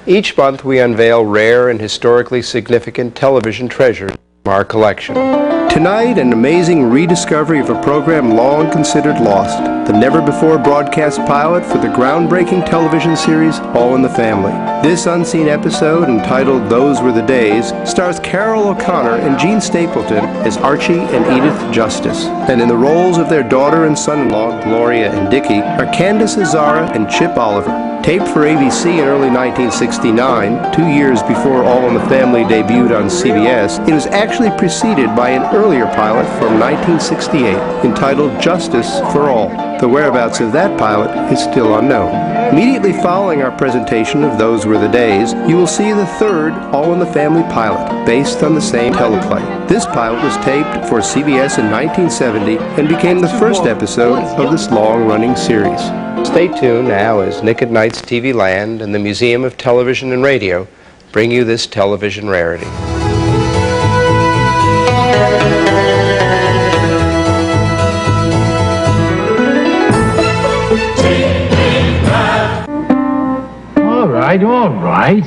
Each month we unveil rare and historically significant television treasures from our collection. Tonight, an amazing rediscovery of a program long considered lost, the never-before-broadcast pilot for the groundbreaking television series All in the Family. This unseen episode, entitled Those Were the Days, stars Carol O'Connor and Gene Stapleton as Archie and Edith Justice. And in the roles of their daughter and son-in-law, Gloria and Dickie, are Candace Azara and Chip Oliver. Taped for ABC in early 1969, 2 years before All in the Family debuted on CBS, it was actually preceded by an earlier pilot from 1968 entitled Justice for All. The whereabouts of that pilot is still unknown. Immediately following our presentation of Those Were the Days, you will see the third All in the Family pilot, based on the same teleplay. This pilot was taped for CBS in 1970 and became the first episode of this long-running series. Stay tuned now as Nick at Night's TV Land and the Museum of Television and Radio bring you this television rarity. All right.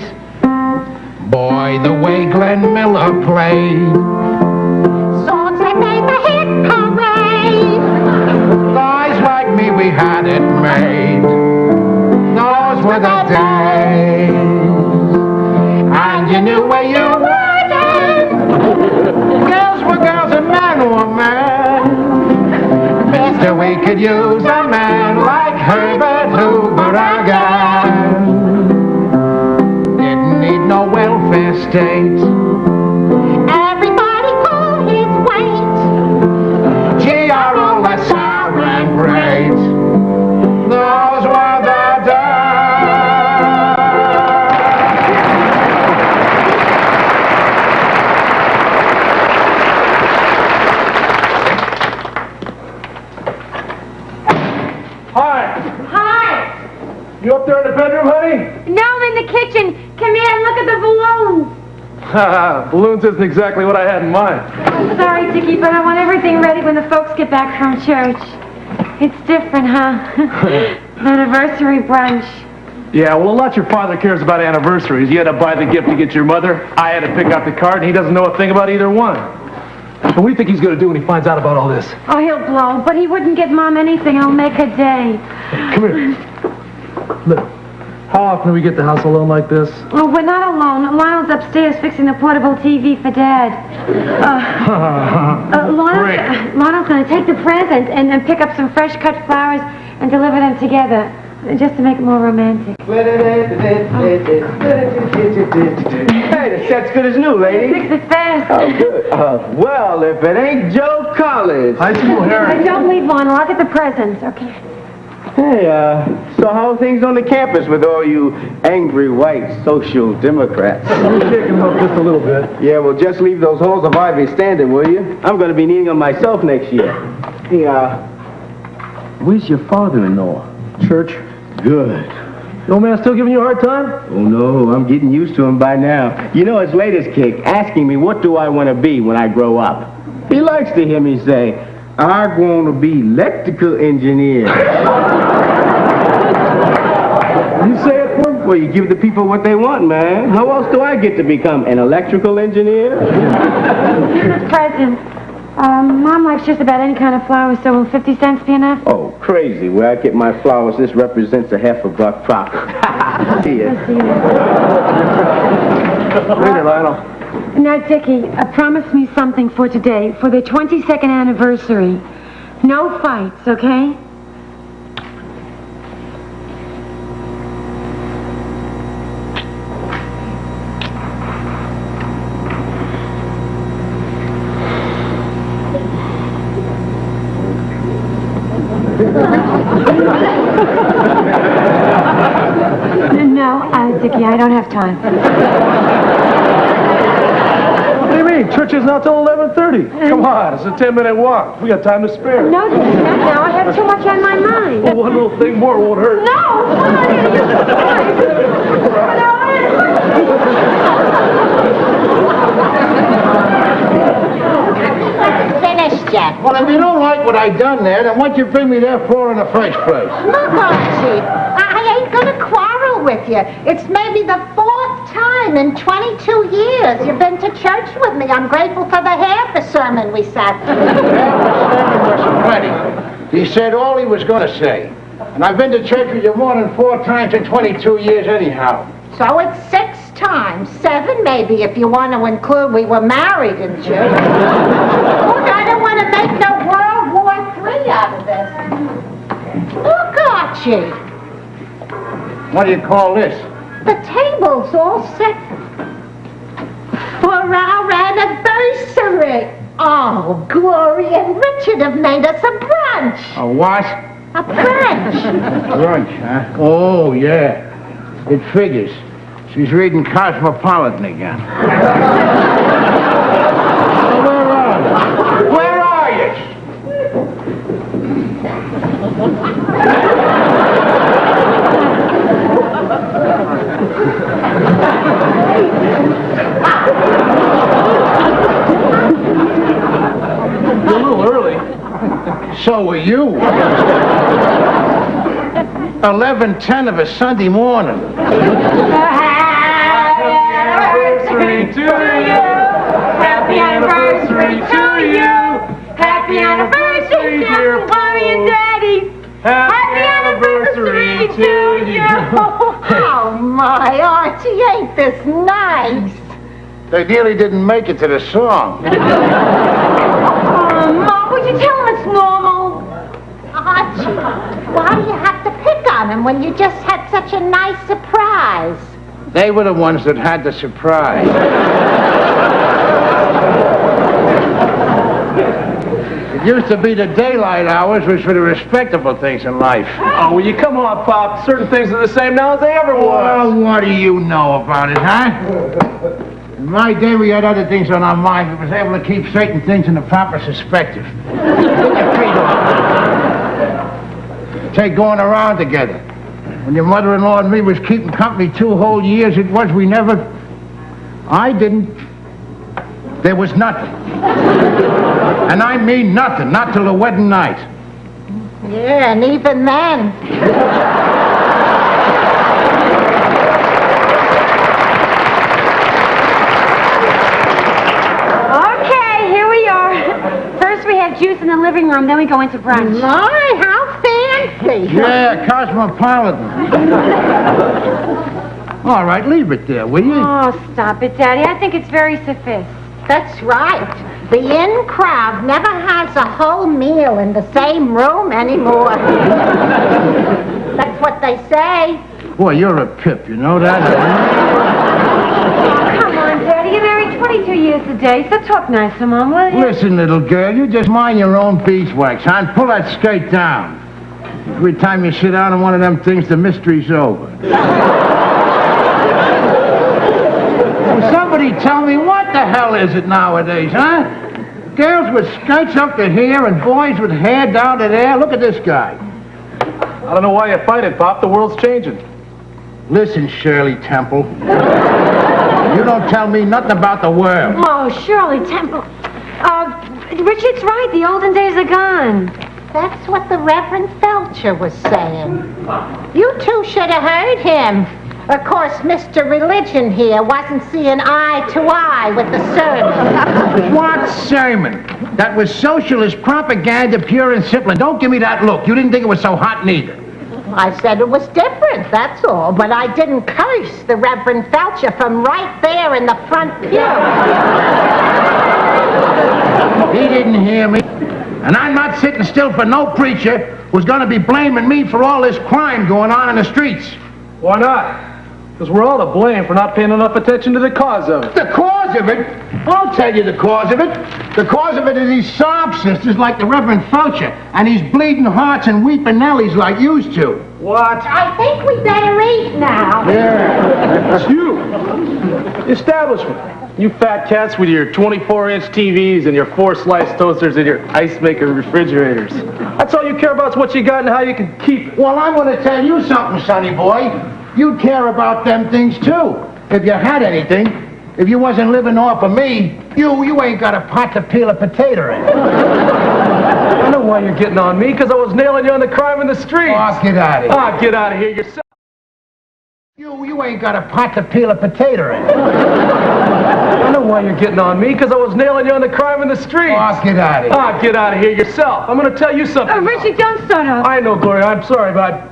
Boy, the way Glenn Miller played. Songs that made the hit parade. Guys like me, we had it made. Those were the days. And you knew where you were. Girls were girls and men were men. Mister, we could use a man like Herbert Hoover again. Didn't need no welfare state. Everybody pulled his weight. Gee, are all that sour and great. Those were the days. Hi. Hi. You up there in the bedroom, honey? No, I'm in the kitchen. Come here and look at the balloons. Balloons isn't exactly what I had in mind. I'm sorry, Dickie, but I want everything ready when the folks get back from church. It's different, huh? Anniversary brunch. Yeah, well, a lot your father cares about anniversaries. You had to buy the gift to get your mother. I had to pick out the card, and he doesn't know a thing about either one. What do you think he's going to do when he finds out about all this? Oh, he'll blow, but he wouldn't get Mom anything. It'll make her day. Come here. Look, how often do we get the house alone like this? Oh, we're not alone. Lionel's upstairs fixing the portable TV for Dad. Lionel's going to take the presents and then pick up some fresh cut flowers and deliver them together, just to make it more romantic. Hey, the set's good as new, lady. Fix it fast. Oh, good. Well, if it ain't Joe Collins. High school Harry. Don't leave, Lionel. I'll get the presents, okay? Hey, so how are things on the campus with all you angry white social democrats? We're shaking them up just a little bit. Yeah, well, just leave those halls of ivy standing, will you? I'm going to be needing them myself next year. Hey, where's your father-in-law? Church. Good. The old man still giving you a hard time? Oh, no, I'm getting used to him by now. You know his latest kick, asking me what do I want to be when I grow up. He likes to hear me say, I want to be electrical engineer. You say it for him? Well, you give the people what they want, man. How else do I get to become an electrical engineer? Presents. Mom likes just about any kind of flowers, so will 50 cents be enough? Oh, crazy. Where I get my flowers, this represents a half a buck profit. See ya. Later, Lionel. Now, Dickie, promise me something for today, for the 22nd anniversary. No fights, okay? No, Dickie, I don't have time. What do you mean? Church is not till 11:30. Come on, it's a 10-minute walk. We got time to spare. No, Dickie, not now. I have too much on my mind. Well, one little thing more won't hurt. No! Come on, Dickie, Finished yet? Well, if you don't like what I done there, then what'd you bring me there for in the first place? Look, Archie, I ain't gonna quarrel with with you. It's maybe the 4th time in 22 years you've been to church with me. I'm grateful for the half a sermon we sat through. Half a sermon was plenty. He said all he was going to say. And I've been to church with you more than 4 times in 22 years anyhow. So it's 6 times. 7 maybe if you want to include we were married in church. Look, I don't want to make no World War III out of this. Look, Archie. What do you call this? The table's all set for our anniversary. Oh, Gloria and Richard have made us a brunch. A what? A brunch. Brunch, huh? Oh, yeah. It figures. She's reading Cosmopolitan again. Where are you? Where are you? You're a little early. So are you. 11:10 of a Sunday morning. Happy anniversary to you. Happy anniversary to you. Happy anniversary, dear Mommy and Daddy. Happy anniversary to you. Oh, my Archie, ain't this nice? They nearly didn't make it to the song. Oh, Mom, would you tell him it's normal? Archie, why do you have to pick on him when you just had such a nice surprise? They were the ones that had the surprise. It used to be the daylight hours, which were the respectable things in life. Oh, will you come on, Pop? Certain things are the same now as they ever were. Well, what do you know about it, huh? In my day, we had other things on our mind. We was able to keep certain things in the proper perspective. Get your feet off. Take going around together. When your mother-in-law and me was keeping company 2 whole years, it was we never... I didn't... There was nothing. And I mean nothing, not till the wedding night. Yeah, and even then. Okay, here we are. First we have juice in the living room, then we go into brunch. My, how fancy. Yeah, Cosmopolitan. All right, leave it there, will you? Oh, stop it, Daddy. I think it's very sophisticated. That's right. The in crowd never has a whole meal in the same room anymore. That's what they say. Boy, you're a pip, you know that? Oh, come on, Daddy. You're married 22 years today, so talk nice to Mom, will you? Listen, little girl, you just mind your own beeswax, huh? And pull that skirt down. Every time you sit down on one of them things, the mystery's over. Well, somebody tell me, what the hell is it nowadays, huh? Girls with skirts up to here and boys with hair down to there. Look at this guy. I don't know why you fight it, Pop. The world's changing. Listen, Shirley Temple. You don't tell me nothing about the world. Oh, Shirley Temple. Richard's right. The olden days are gone. That's what the Reverend Felcher was saying. You two should have heard him. Of course, Mr. Religion here wasn't seeing eye to eye with the sermon. What sermon? That was socialist propaganda, pure and simple. And don't give me that look. You didn't think it was so hot neither. I said it was different, that's all. But I didn't curse the Reverend Felcher from right there in the front pew. He didn't hear me. And I'm not sitting still for no preacher who's going to be blaming me for all this crime going on in the streets. Why not? Because we're all to blame for not paying enough attention to the cause of it. The cause of it? I'll tell you the cause of it. The cause of it is these sob sisters like the Reverend Felcher and these bleeding hearts and weeping Nellies like used to. What? I think we better eat now. Yeah. It's you. The establishment. You fat cats with your 24-inch TVs and your 4-slice toasters and your ice maker refrigerators. That's all you care about is what you got and how you can keep it. Well, I'm going to tell you something, sonny boy. You'd care about them things, too. If you had anything, if you wasn't living off of me, you ain't got a pot to peel a potato in. I know why you're getting on me, because I was nailing you on the crime in the streets. Oh, get out of here. Ah, get out of here yourself. You ain't got a pot to peel a potato in. I know why you're getting on me, because I was nailing you on the crime in the streets. Oh, get out of here. Ah, get out of here yourself. I'm going to tell you something. Richie, don't start up. I know, Gloria. I'm sorry, but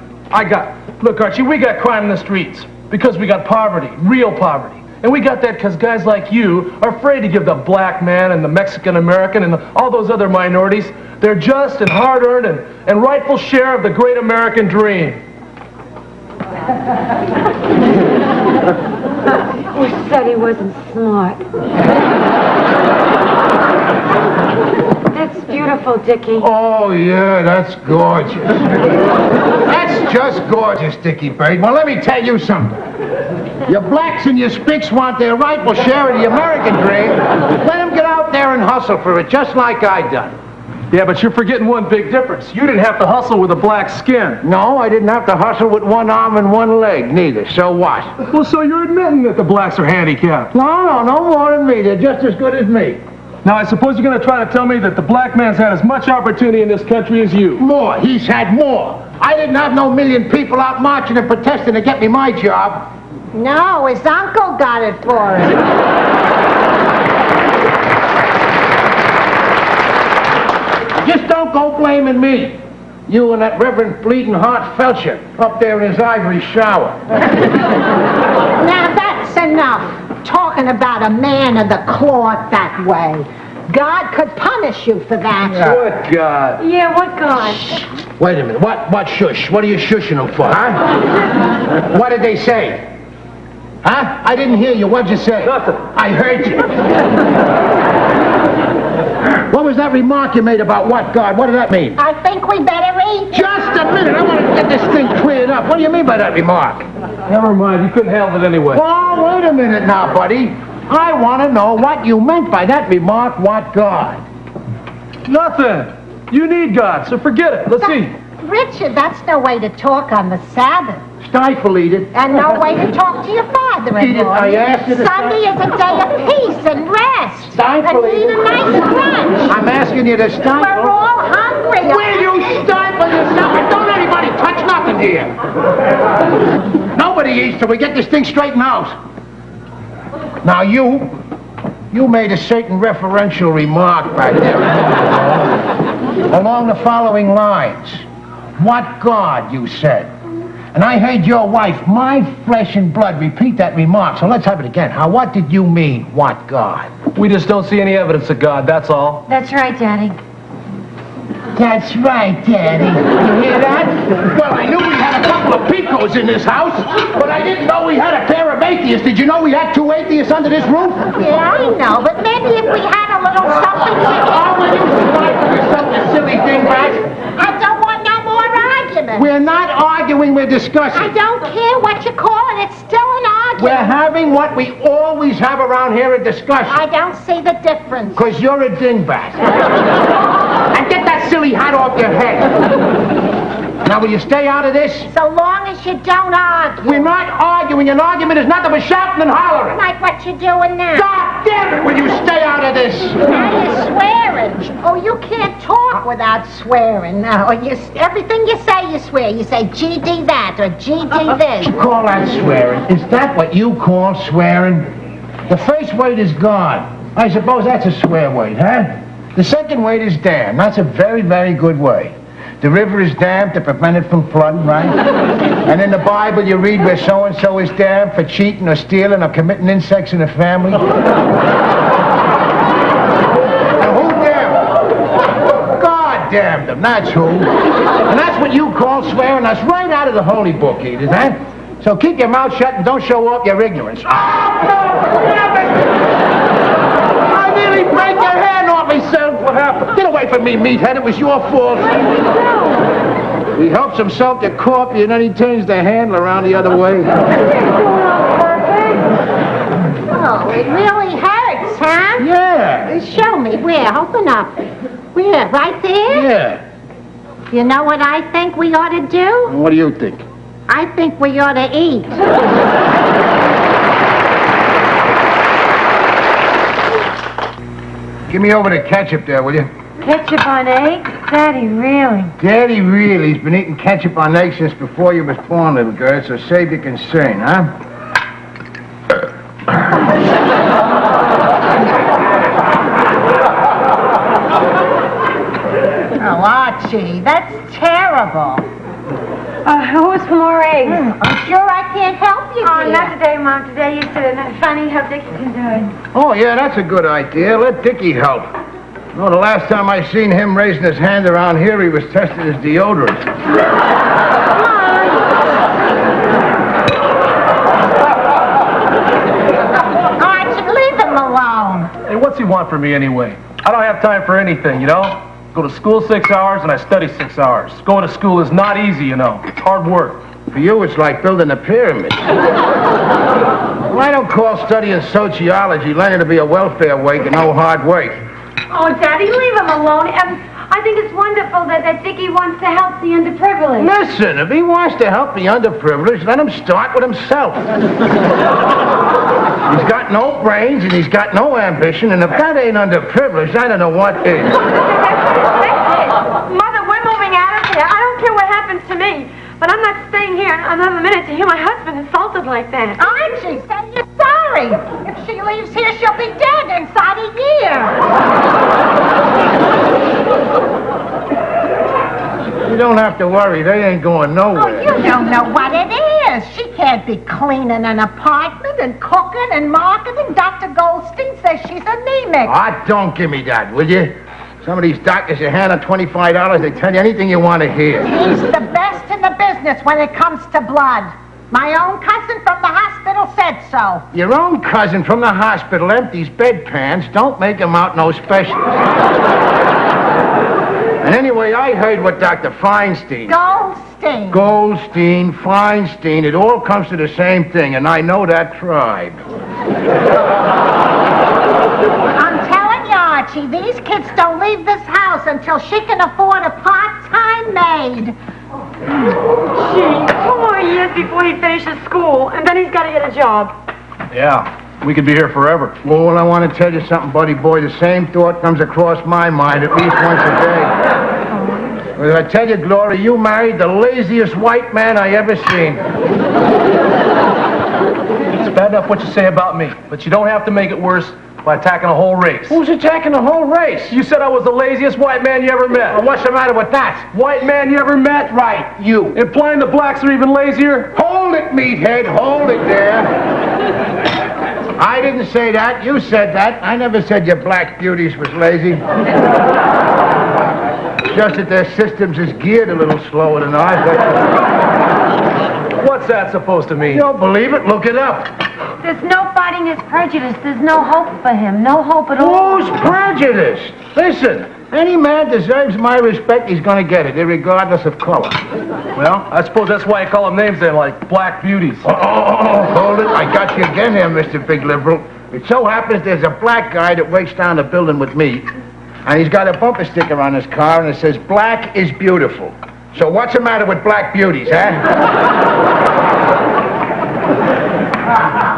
look, Archie, we got crime in the streets because we got poverty, real poverty. And we got that because guys like you are afraid to give the black man and the Mexican American and all those other minorities their just and hard-earned and rightful share of the great American dream. Who said he wasn't smart? That's beautiful, Dickie. Oh, yeah, that's gorgeous. That's just gorgeous, Dickie Bird. Well, let me tell you something. Your blacks and your spicks want their rightful share of the American dream. Let them get out there and hustle for it, just like I done. Yeah, but you're forgetting one big difference. You didn't have to hustle with a black skin. No, I didn't have to hustle with one arm and one leg, neither. So what? Well, so you're admitting that the blacks are handicapped. No more than me. They're just as good as me. Now, I suppose you're going to try to tell me that the black man's had as much opportunity in this country as you. More. He's had more. I didn't have no million people out marching and protesting to get me my job. No, his uncle got it for him. Just don't go blaming me. You and that Reverend Bleeding Heart Felcher up there in his ivory shower. Now that's enough. Talking about a man of the cloth that way. God could punish you for that. What God? Yeah, what God? Wait a minute. What shush? What are you shushing them for, huh? What did they say? Huh? I didn't hear you. What'd you say? Nothing. I heard you. What was that remark you made about what God? What did that mean? I think we better eat. Just a minute. I want to get this thing cleared up. What do you mean by that remark? Never mind. You couldn't handle it anyway. Oh, wait a minute now, buddy. I want to know what you meant by that remark, what God? Nothing. You need God, so forget it. Let's see. Richard, that's no way to talk on the Sabbath. Stifle, Edith. And no way to talk to your father-in-law. Edith, I asked you to... Sunday is a day of peace and rest. Stifle, And eat a nice lunch. I'm asking you to stifle. We're all hungry. Will you stifle yourself? And don't anybody touch nothing here. Nobody eats till we get this thing straightened out. Now you made a certain referential remark back there along the following lines. What God, you said. And I heard your wife, my flesh and blood, repeat that remark. So let's have it again. How? What did you mean, what God? We just don't see any evidence of God, that's all. That's right, Daddy. That's right, Daddy. You hear that? Well, I knew we had a couple of picos in this house, but I didn't know we had a pair of atheists. Did you know we had 2 atheists under this roof? Yeah, I know, but maybe if we had a little something to Oh, will you stifle yourself, you silly dingbat? I don't want no more argument. We're not arguing, we're discussing. I don't care what you call it, it's still an argument. We're having what we always have around here, a discussion. I don't see the difference. Because you're a dingbat. And get that silly hat off your head. Now, will you stay out of this? So long as you don't argue. We're not arguing. An argument is nothing but shouting and hollering. Like what you're doing now. God damn it, will you stay out of this? Now you're swearing. Oh, you can't talk without swearing. No, everything you say, you swear. You say GD that or GD this. You call that swearing? Is that what you call swearing? The first word is God. I suppose that's a swear word, huh? The second word is damn. That's a very, very good word. The river is damned to prevent it from flooding, right? And in the Bible you read where so-and-so is damned for cheating or stealing or committing incest in the family. And who damned them? God damned them, that's who. And that's what you call swearing. That's right out of the Holy Book, Edith, huh? So keep your mouth shut and don't show off your ignorance. Oh, no! I nearly break your hand off myself. What happened? Get away from me, meathead. It was your fault. He helps himself to coffee and then he turns the handle around the other way. Oh, it really hurts, huh? Yeah. Show me. Where? Open up. Where? Right there? Yeah. You know what I think we ought to do? What do you think? I think we ought to eat. Give me over the ketchup there, will you? Ketchup on eggs? Daddy, really? Daddy really's been eating ketchup on eggs since before you was born, little girl, so save your concern, huh? Oh, Archie, that's terrible. Who was for more eggs? I'm sure I can't help you, Oh, dear. not today, Mom. Today you said it. Funny how Dickie can do it. Oh, yeah, that's a good idea. Let Dickie help. No, the last time I seen him raising his hand around here, he was testing his deodorant. Archie, leave him alone. Hey, what's he want from me anyway? I don't have time for anything, you know? Go to school 6 hours and I study 6 hours. Going to school is not easy, you know. It's hard work. For you, it's like building a pyramid. Well, I don't call studying sociology learning to be a welfare wake and no hard work. Oh, Daddy, leave him alone. I think it's wonderful that Dickie wants to help the underprivileged. Listen, if he wants to help the underprivileged, let him start with himself. He's got no brains and he's got no ambition, and if that ain't underprivileged, I don't know what is. Mother, we're moving out of here. I don't care what happens to me, but I'm not staying here another minute to hear my husband insulted like that. Archie, say you're sorry. If she leaves here, she'll be dead inside a year. You don't have to worry, they ain't going Oh, nowhere. you don't know what it is. She can't be cleaning an apartment and cooking and marketing. Dr. Goldstein says she's anemic. Ah, don't give me that, will you? Some of these doctors you hand out $25, they tell you anything you want to hear. He's the best in the business when it comes to blood. My own cousin from the hospital said so. Your own cousin from the hospital empties bedpans. Don't make him out no specialist. And anyway, I heard what Dr. Feinstein... Goldstein, Feinstein, it all comes to the same thing, and I know that tribe. I'm telling you, Archie, these kids don't leave this house until she can afford a part-time maid. Gee, 2 more years before he finishes school, and then he's got to get a job. Yeah, we could be here forever. Well, I want to tell you something, buddy boy. The same thought comes across my mind at least once a day. Well, I tell you, Glory, you married the laziest white man I ever seen. It's bad enough what you say about me, but you don't have to make it worse by attacking a whole race. Who's attacking the whole race? You said I was the laziest white man you ever met. Well, what's the matter with that? White man you ever met? Right, you. Implying the blacks are even lazier? Hold it, meathead. Hold it there. I didn't say that. You said that. I never said your black beauties was lazy. Just that their systems is geared a little slower than ours. What's that supposed to mean? You don't believe it? Look it up. There's no fighting his prejudice. There's no hope for him. No hope at all. Who's prejudiced? Listen, any man deserves my respect, he's gonna get it, regardless of color. Well, I suppose that's why you call them names then, like black beauties. Oh, hold it. I got you again here, Mr. Big Liberal. It so happens there's a black guy that works down the building with me, and he's got a bumper sticker on his car, and it says, "Black is beautiful." So what's the matter with black beauties, huh?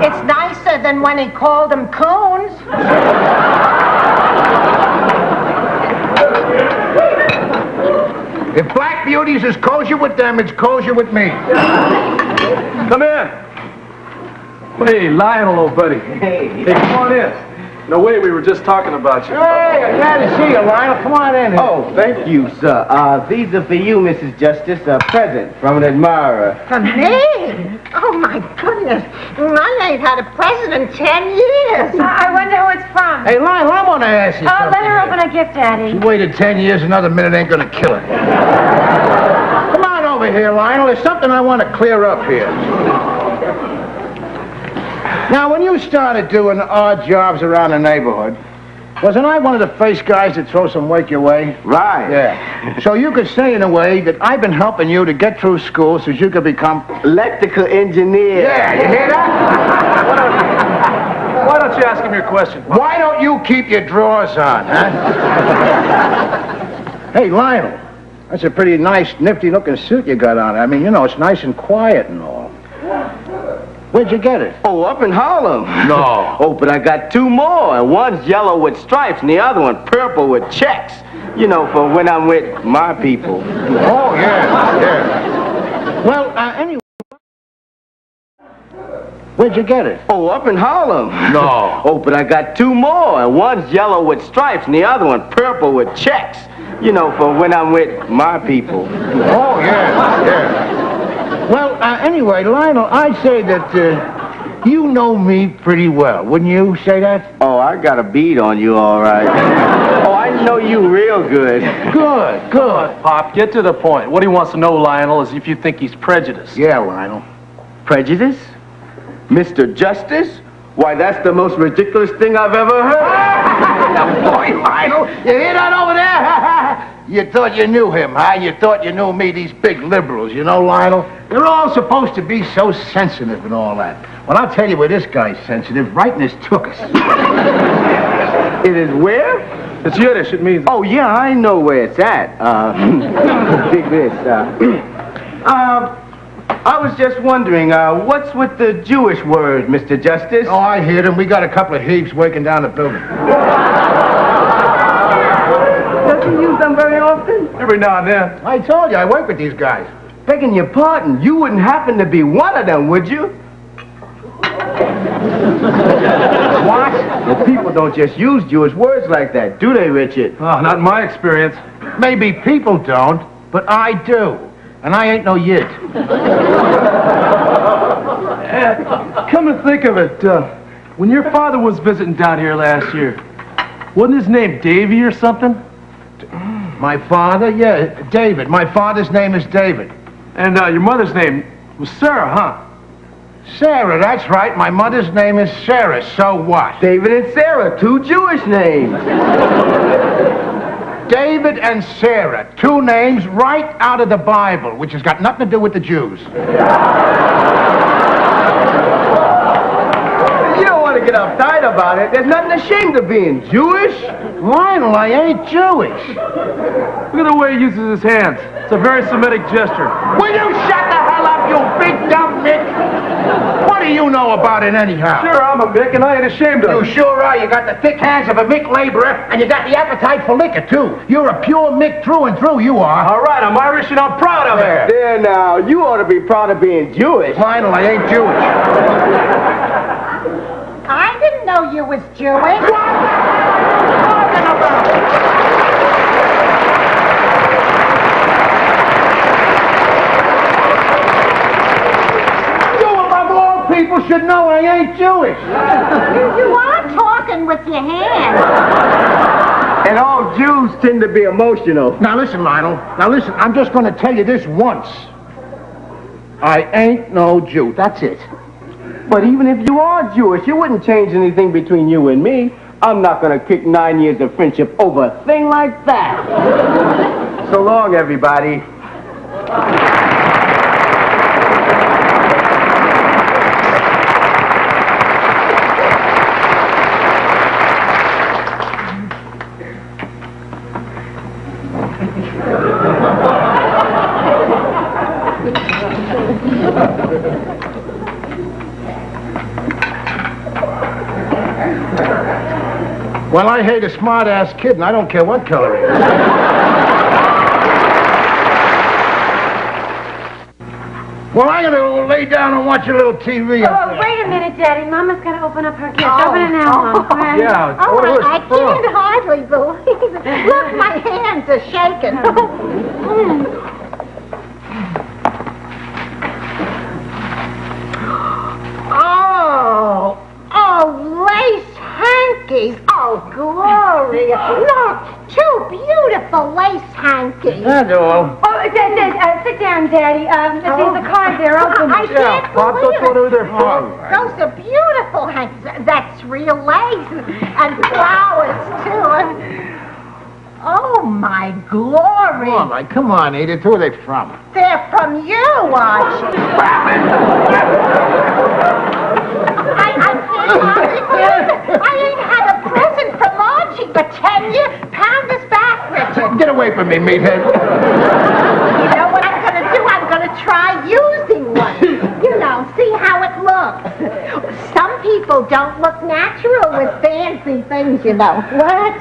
It's nicer than when he called them coons. If black beauties is kosher with them, it's kosher with me. Come in. Hey, Lionel, old buddy. Hey. Hey, come on in. No way, we were just talking about you. Hey, I'm glad to see you, Lionel. Come on in. Oh, thank you, sir. These are for you, Mrs. Justice, a present from an admirer. For me? Oh, my goodness. I ain't had a present in 10 years. I wonder who it's from. Hey, Lionel, I want to ask you something. Let her here. open a gift, Daddy. She waited 10 years, another minute ain't gonna kill her. Come on over here, Lionel. There's something I want to clear up here. Now, when you started doing odd jobs around the neighborhood, wasn't I one of the first guys to throw some work your way? Right. Yeah. So you could say in a way that I've been helping you to get through school so you could become... Electrical engineer. Yeah, you hear that? Why don't you ask him your question? Why don't you keep your drawers on, huh? Hey, Lionel, that's a pretty nice, nifty-looking suit you got on. I mean, you know, it's nice and quiet and all. Where'd you get it? Oh, up in Harlem. No. Oh, but I got 2 more, and one's yellow with stripes, and the other one purple with checks. You know, for when I'm with my people. Oh, yeah, yeah. Well, anyway. Where'd you get it? Oh, up in Harlem. No. Oh, but I got two more. And one's yellow with stripes and the other one purple with checks. You know, for when I'm with my people. Oh, yeah, yeah. Well, anyway, Lionel, I'd say that you know me pretty well. Wouldn't you say that? Oh, I got a bead on you, all right. Oh, I know you real good. Good, good. Pop, get to the point. What he wants to know, Lionel, is if you think he's prejudiced. Yeah, Lionel. Prejudice? Mr. Justice? Why, that's the most ridiculous thing I've ever heard. Now, boy, Lionel, you hear that over there? You thought you knew him, huh? You thought you knew me, these big liberals, you know, Lionel? They're all supposed to be so sensitive and all that. Well, I'll tell you where this guy's sensitive, right in his tuchus. It is where? It's Yiddish. It means... Oh, yeah, I know where it's at. Dig this. I was just wondering, what's with the Jewish word, Mr. Justice? Oh, I hear them. We got a couple of heaps working down the building. Does he use them very often? Every now and then. I told you, I work with these guys. Begging your pardon, you wouldn't happen to be one of them, would you? What? Well, people don't just use Jewish words like that, do they, Richard? Oh, not in my experience. Maybe people don't, but I do. And I ain't no Yid. Come to think of it, when your father was visiting down here last year, wasn't his name Davy or something? My father? Yeah, David. My father's name is David. And your mother's name was Sarah, huh? Sarah, that's right. My mother's name is Sarah. So what? David and Sarah, two Jewish names. David and Sarah, two names right out of the Bible, which has got nothing to do with the Jews. You don't want to get uptight about it. There's nothing ashamed of being Jewish. Lionel, I ain't Jewish. Look at the way he uses his hands. It's a very Semitic gesture. Will you shut the hell up, you big dumb Mick? What do you know about it anyhow? Sure, I'm a Mick, and I ain't ashamed of You it. sure are. You got the thick hands of a Mick laborer, and you got the appetite for liquor, too. You're a pure Mick through and through, you are. All right, I'm Irish, and I'm proud of it. There now, you ought to be proud of being Jewish. Lionel, I ain't Jewish. I didn't know you was Jewish. Talking about? People should know I ain't Jewish. You are talking with your hands. And all Jews tend to be emotional. Now listen, Lionel. Now listen, I'm just going to tell you this once. I ain't no Jew. That's it. But even if you are Jewish, it wouldn't change anything between you and me. I'm not going to kick 9 years of friendship over a thing like that. So long, everybody. Well, I hate a smart-ass kid, and I don't care what color he is. Well, I'm going to lay down and watch a little TV up Oh, there. wait a minute, Daddy. Mama's got to open up her gift. Oh. Open it now, Mom. All right? Yeah. Oh, I can't hardly believe it. Look, my hands are shaking. Oh, lace hankies. Oh, Gloria. Look, two beautiful lace hankies. That's all. Oh, sit down, Daddy. There's the card there. Open I it. can't Pop, believe don't go it. to their phone. Those are beautiful hankies. That's real lace. And flowers, too. Oh, my glory. Come on, Edith. Who are they from? They're from you, Archie. I ain't had a present from Archie for 10 years. Pound this back, Richard. Get away from me, meathead. You know what I'm going to do? I'm going to try using one. You know, see how it looks. Some people don't look natural with fancy things, you know. What?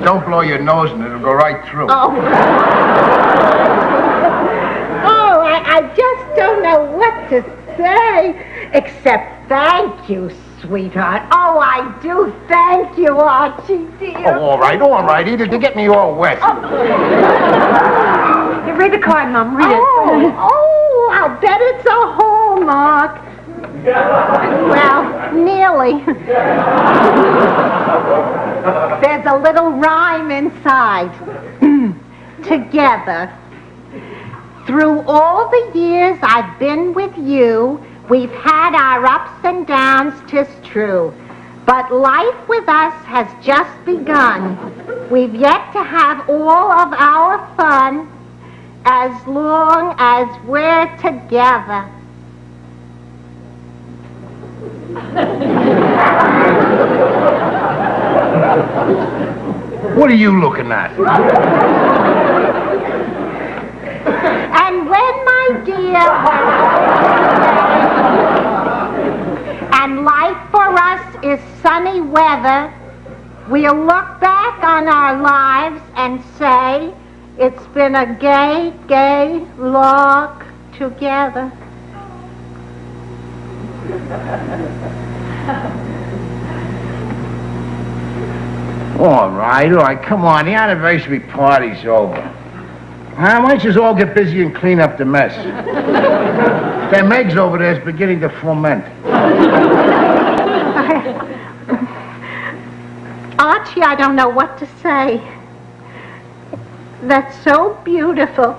Don't blow your nose and it'll go right through. Oh. Oh, I just don't know what to say except thank you, sweetheart. Oh, I do thank you, Archie, dear. Oh, all right, Edith, to get me all wet. Hey, read the card, Mom. Read it. Oh, I'll bet it's a Hallmark. Well, nearly. There's a little rhyme inside. Together. Through all the years I've been with you, we've had our ups and downs, 'tis true. But life with us has just begun. We've yet to have all of our fun as long as we're together. What are you looking at? And when, my dear, and life for us is sunny weather, we'll look back on our lives and say, it's been a gay, gay walk together. All right, come on, the anniversary party's over. Why don't you all get busy and clean up the mess? Them eggs over there is beginning to ferment. Archie, I don't know what to say. That's so beautiful.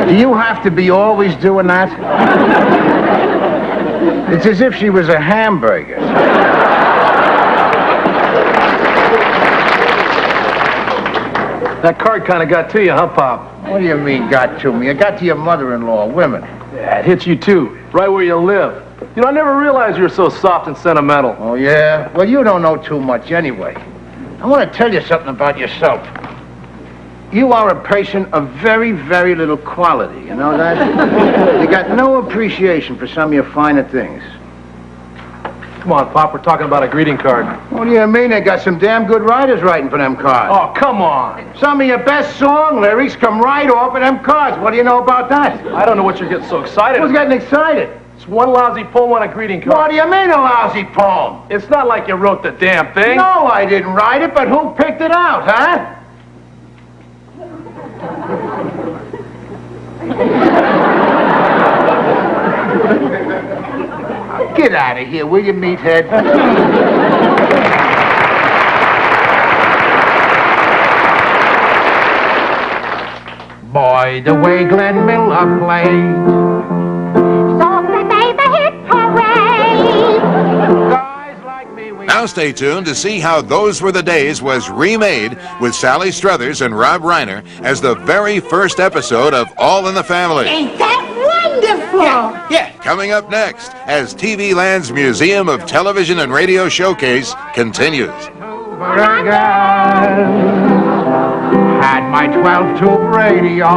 Do you have to be always doing that? It's as if she was a hamburger. That card kind of got to you, huh, Pop? What do you mean, got to me? It got to your mother-in-law, women. Yeah, it hits you too, right where you live. You know, I never realized you were so soft and sentimental. Oh, yeah? Well, you don't know too much anyway. I want to tell you something about yourself. You are a person of very, very little quality, you know that? You got no appreciation for some of your finer things. Come on, Pop, we're talking about a greeting card. What do you mean? They got some damn good writers writing for them cards. Oh, come on. Some of your best song lyrics come right off of them cards. What do you know about that? I don't know what you're getting so excited Who's about. getting excited? It's one lousy poem on a greeting card. What do you mean, a lousy poem? It's not like you wrote the damn thing. No, I didn't write it, but who picked it out, huh? Get out of here, will you, meathead? Boy, the way Glenn Miller played. So they made the hit parade. Guys like me, we... Now stay tuned to see how Those Were the Days was remade with Sally Struthers and Rob Reiner as the very first episode of All in the Family. Ain't that wonderful? Yeah, coming up next as TV Land's Museum of Television and Radio Showcase continues. Had my 12-tube radio.